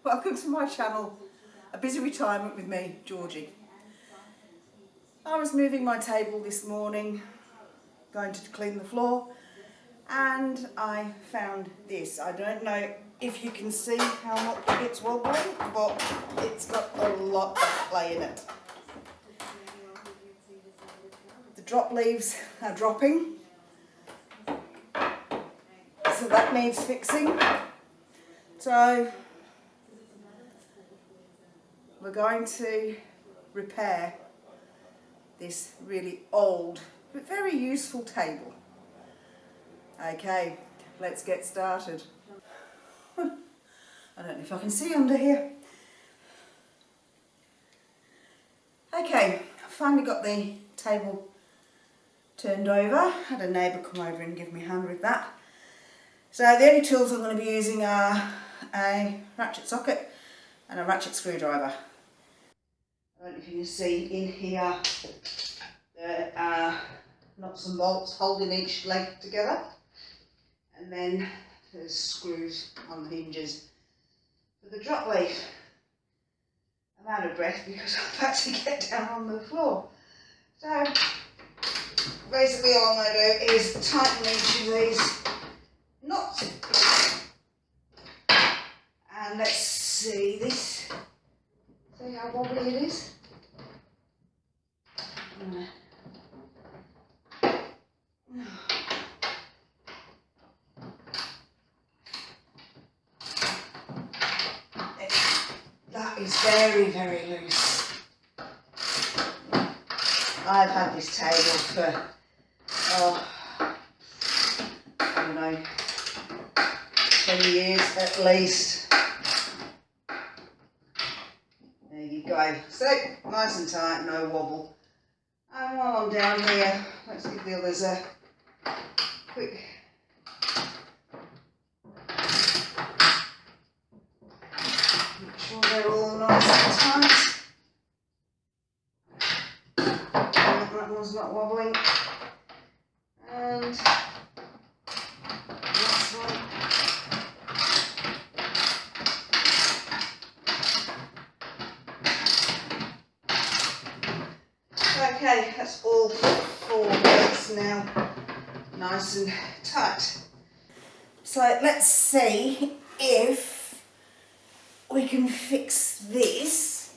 Welcome to my channel, A Busy Retirement with me, Georgie. I was moving my table this morning, going to clean the floor, and I found this. I don't know if you can see how much it's wobbling, but it's got a lot of play in it. The drop leaves are dropping, so that needs fixing. So we're going to repair this really old but very useful table. Okay, let's get started. I don't know if I can see under here. Okay, I finally got the table turned over. Had a neighbour come over and give me a hand with that. So the only tools I'm going to be using are a ratchet socket and a ratchet screwdriver. I don't know if you can see in here there are nuts and bolts holding each leg together, and then there's screws on the hinges for the drop leaf. I'm out of breath because I've had to get down on the floor. So basically all I'm going to do is tighten each of these nuts. And let's see this. See how wobbly it is? That is very, very loose. I've had this table for, I don't know, 20 years at least. There you go. So, nice and tight, no wobble. And while I'm down here, let's give the others a quick make sure they're all nice and tight. That one's not wobbling. And this one. Okay, that's all 4 legs now, nice and tight. So let's see if we can fix this.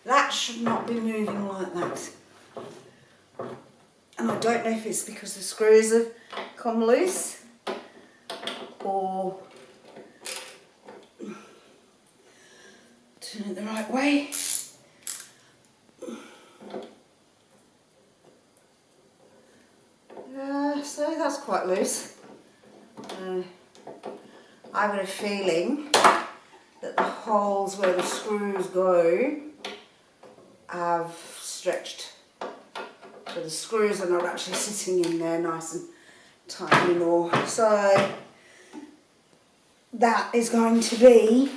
That should not be moving like that. And I don't know if it's because the screws have come loose or turn it the right way. So that's quite loose. I've got a feeling that the holes where the screws go have stretched. So the screws are not actually sitting in there nice and tight anymore. So that is going to be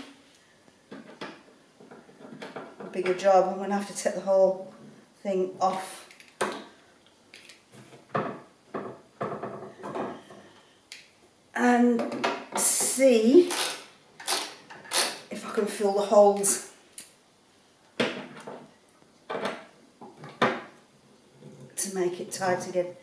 a bigger job. I'm going to have to take the whole thing off. And see if I can fill the holes to make it tight again.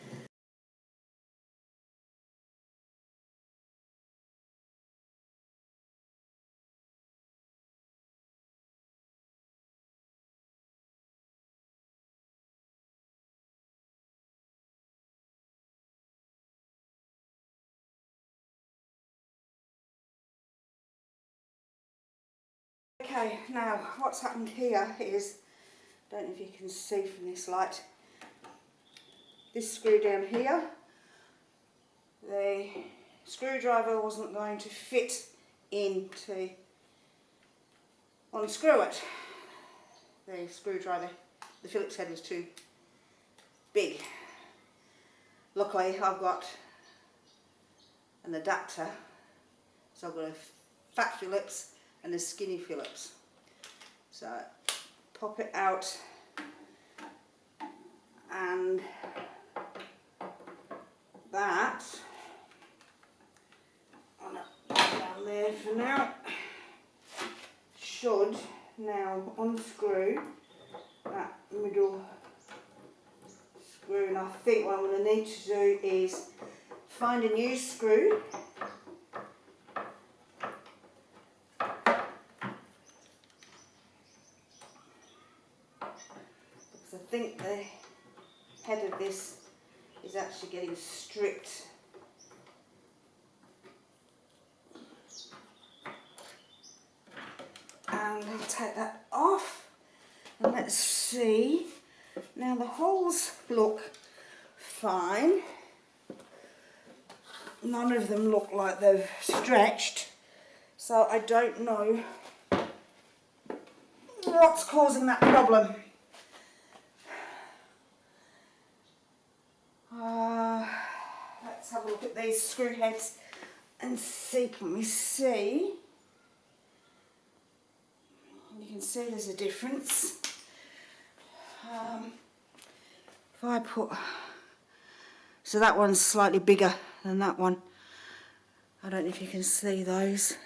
Okay, now what's happened here is, I don't know if you can see from this light, this screw down here, the screwdriver wasn't going to fit in to unscrew it. The screwdriver, the Phillips head was too big. Luckily I've got an adapter, so I've got a fat Phillips and a skinny Phillips. So pop it out and that on down there for now. should now unscrew that middle screw, and I think what I'm going to need to do is find a new screw. Because I think the head of this is actually getting stripped. And I'll take that off, and let's see. Now the holes look fine. None of them look like they've stretched, so I don't know what's causing that problem. Let's have a look at these screw heads and see, can we see? You can see there's a difference. If I put, so that one's slightly bigger than that one. I don't know if you can see those.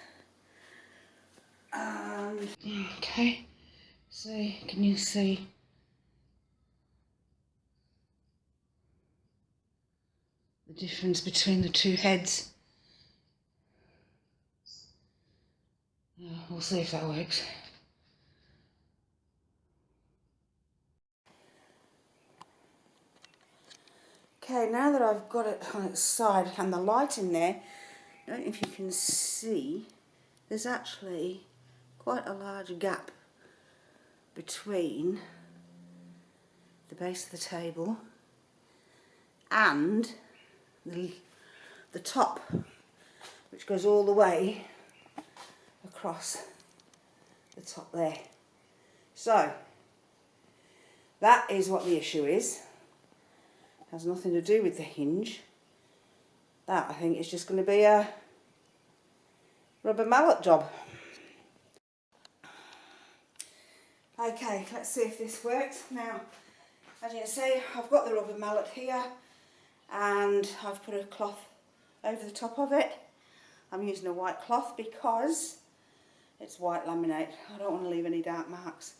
Okay, so can you see? The difference between the two heads. We'll see if that works. Okay, now that I've got it on its side and the light in there, I don't know if you can see, there's actually quite a large gap between the base of the table and the top, which goes all the way across the top there. So that is what the issue is. Has nothing to do with the hinge. That, I think, is just going to be a rubber mallet job. Okay, let's see if this works. Now, as you can see, I've got the rubber mallet here and I've put a cloth over the top of it. I'm using a white cloth because it's white laminate. I don't want to leave any dark marks.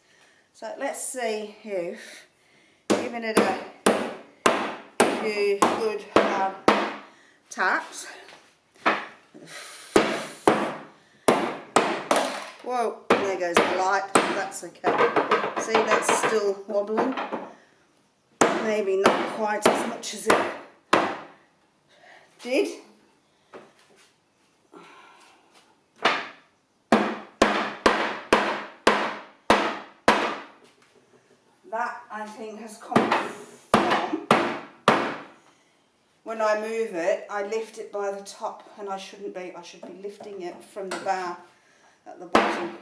So let's see if, giving it a few good hard taps. Whoa, there goes the light. That's okay. See, that's still wobbling. Maybe not quite as much as it did. That, I think, has come from when I move it, I lift it by the top, and I shouldn't be. I should be lifting it from the bar at the bottom.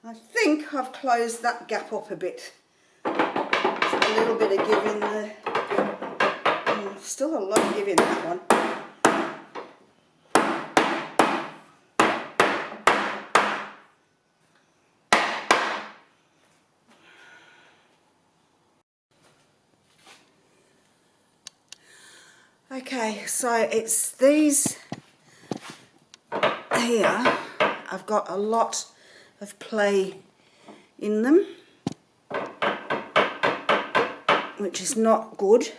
I think I've closed that gap up a bit. A little bit of give in there. Still a lot of give in that one. Okay, so it's these here. I've got a lot of play in them, which is not good.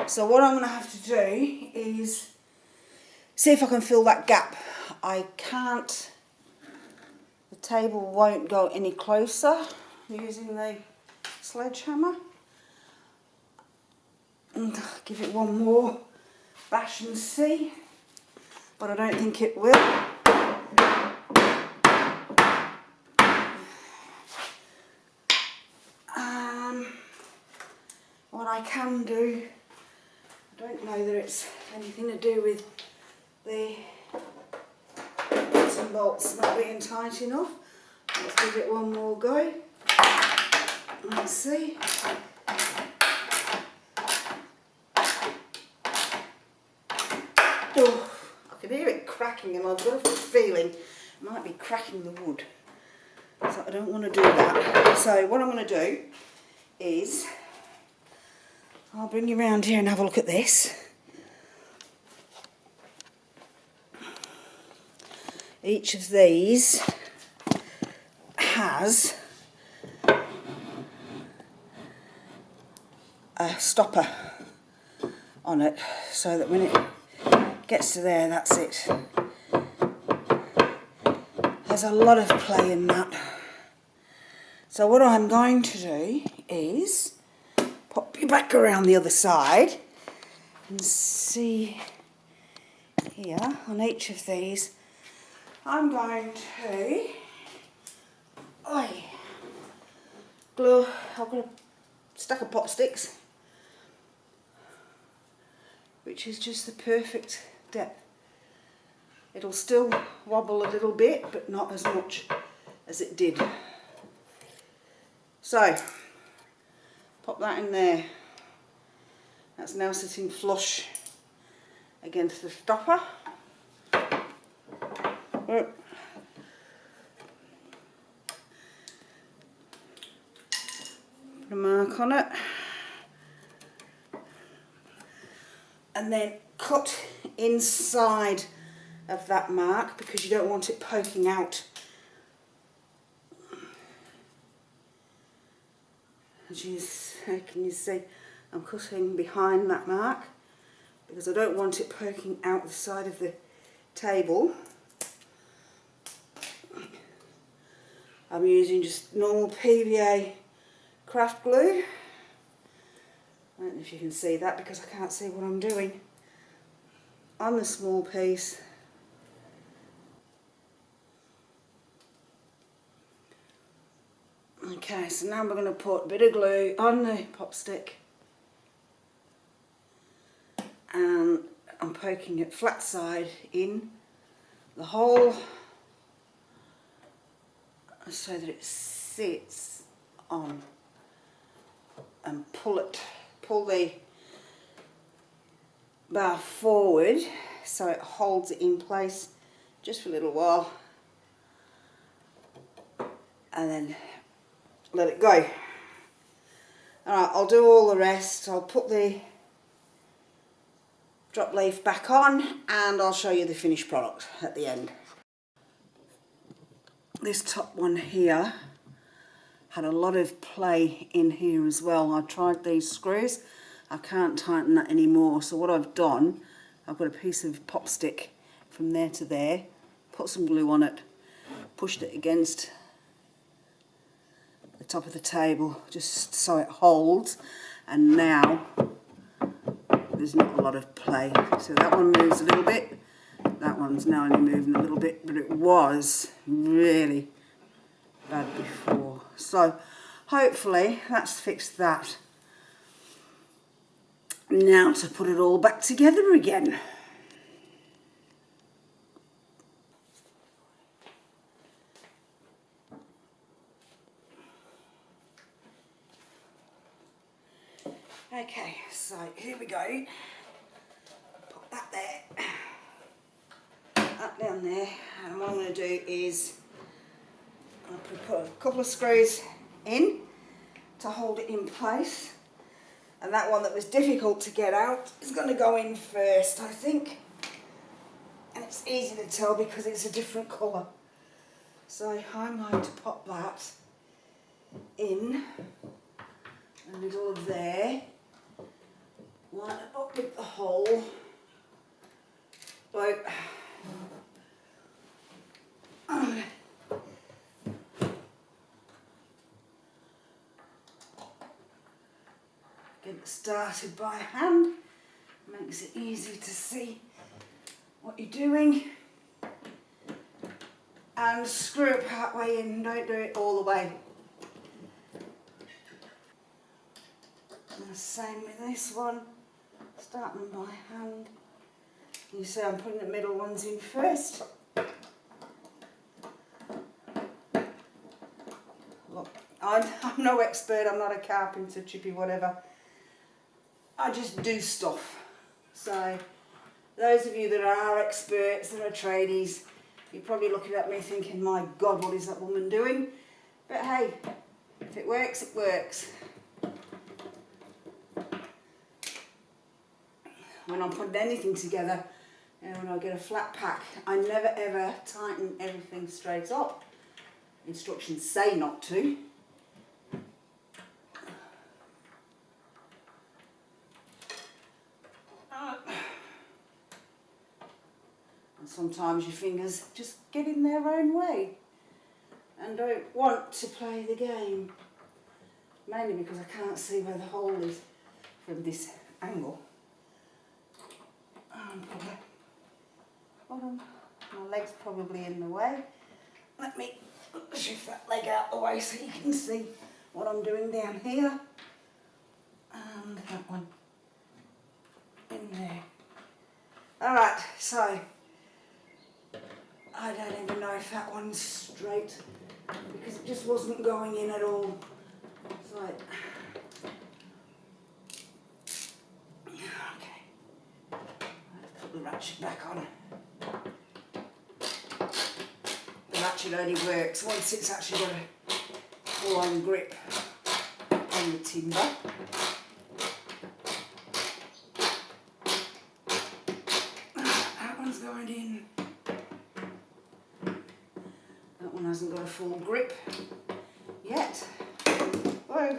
So what I'm going to have to do is see if I can fill that gap. I can't, the table won't go any closer using the sledgehammer. And I'll give it one more bash and see, but I don't think it will. What I can do, I don't know that it's anything to do with the nuts and bolts not being tight enough. Let's give it one more go. Let's see. Oh, can hear it cracking and I've got a feeling it might be cracking the wood. So I don't want to do that. So what I'm going to do is, I'll bring you around here and have a look at this. Each of these has a stopper on it, so that when it gets to there, that's it. There's a lot of play in that. So what I'm going to do is pop you back around the other side and see here on each of these. I'm going to glue. I've got a stack of pop sticks, which is just the perfect depth. It'll still wobble a little bit, but not as much as it did. So pop that in there. That's now sitting flush against the stopper. Put a mark on it, and then cut inside of that mark because you don't want it poking out. Can you see I'm cutting behind that mark because I don't want it poking out the side of the table. I'm using just normal PVA craft glue. I don't know if you can see that because I can't see what I'm doing on the small piece. Okay, so now we're going to put a bit of glue on the pop stick, and I'm poking it flat side in the hole so that it sits on, and pull the bar forward so it holds it in place just for a little while, and then let it go. Alright, I'll do all the rest. I'll put the drop leaf back on and I'll show you the finished product at the end. This top one here had a lot of play in here as well. I tried these screws. I can't tighten that anymore, so what I've done, I've got a piece of pop stick from there to there, put some glue on it, pushed it against the top of the table just so it holds, and now there's not a lot of play. So that one moves a little bit, that one's now only moving a little bit, but it was really bad before. So hopefully that's fixed that. Now to put it all back together again. Okay, so here we go. Put that there, that down there, and what I'm going to do is I'm going to put a couple of screws in to hold it in place, and that one that was difficult to get out is going to go in first, I think, and it's easy to tell because it's a different colour. So I'm going to pop that in the middle of there. Line it up with the hole. So get it started by hand. Makes it easy to see what you're doing. And screw it part way in, don't do it all the way. And the same with this one. Start them by hand. You see I'm putting the middle ones in first. Look, I'm no expert, I'm not a carpenter, chippy, whatever. I just do stuff. So those of you that are experts, that are tradies, you're probably looking at me thinking, my God, what is that woman doing? But hey, if it works, it works. When I'm putting anything together, and when I get a flat pack, I never ever tighten everything straight up. Instructions say not to. And sometimes your fingers just get in their own way and don't want to play the game. Mainly because I can't see where the hole is from this angle. Hold on, my leg's probably in the way. Let me shift that leg out the way so you can see what I'm doing down here. And that one in there. Alright, so I don't even know if that one's straight because it just wasn't going in at all. It's like, okay, let's put the ratchet back on. The ratchet only works once it's actually got a full-on grip on the timber. That one's going in. That one hasn't got a full grip yet. Whoa.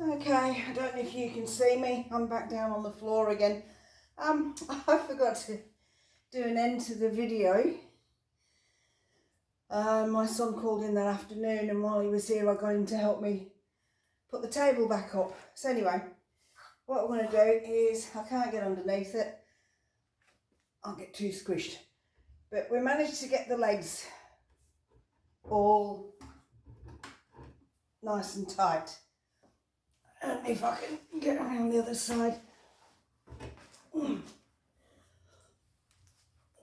Okay, I don't know if you can see me. I'm back down on the floor again. I forgot to do an end to the video. My son called in that afternoon, and while he was here I got him to help me put the table back up. So anyway, what I'm going to do is, I can't get underneath it, I'll get too squished, but we managed to get the legs all nice and tight. And if I can get around the other side.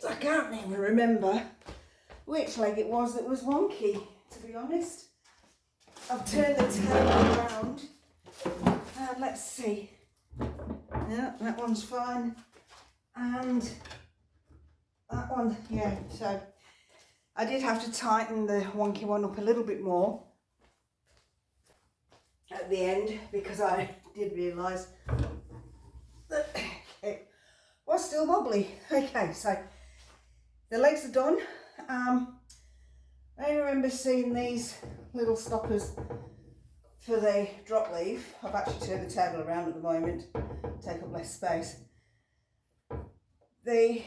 I can't even remember which leg it was that was wonky, to be honest. I've turned the table around and let's see. Yeah, that one's fine. And that one, yeah, so I did have to tighten the wonky one up a little bit more at the end because I did realise that it was still wobbly. Okay, so the legs are done. I remember seeing these little stoppers for the drop leaf. I've actually turned the table around at the moment, take up less space. The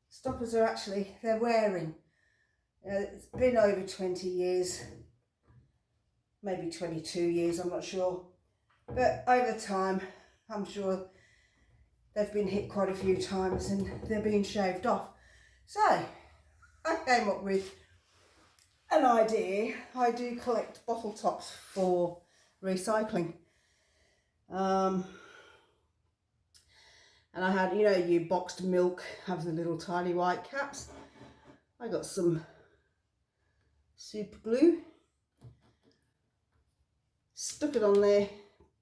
stoppers are actually, they're wearing. It's been over 20 years, maybe 22 years, I'm not sure. But over time, I'm sure they've been hit quite a few times and they're being shaved off. So, I came up with an idea. I do collect bottle tops for recycling. And I had, you know, your boxed milk have the little tiny white caps. I got some super glue, stuck it on there,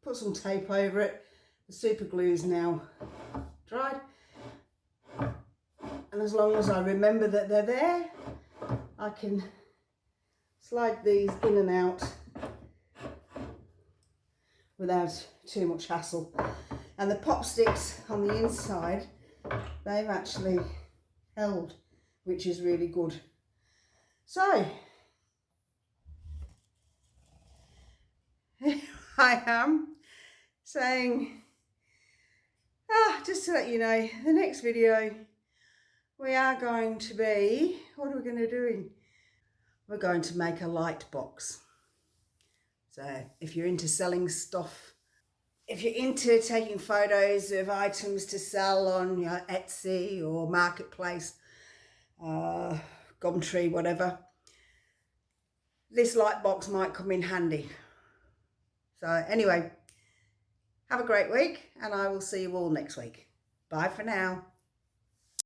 put some tape over it. The super glue is now dried. And as long as I remember that they're there, I can slide these in and out without too much hassle. And the pop sticks on the inside, they've actually held, which is really good. So, I am saying Just to let you know, the next video we are going to be, what are we going to do? We're going to make a light box. So if you're into selling stuff, if you're into taking photos of items to sell on Etsy or Marketplace, Gumtree, whatever, this light box might come in handy. So anyway, have a great week and I will see you all next week. Bye for now.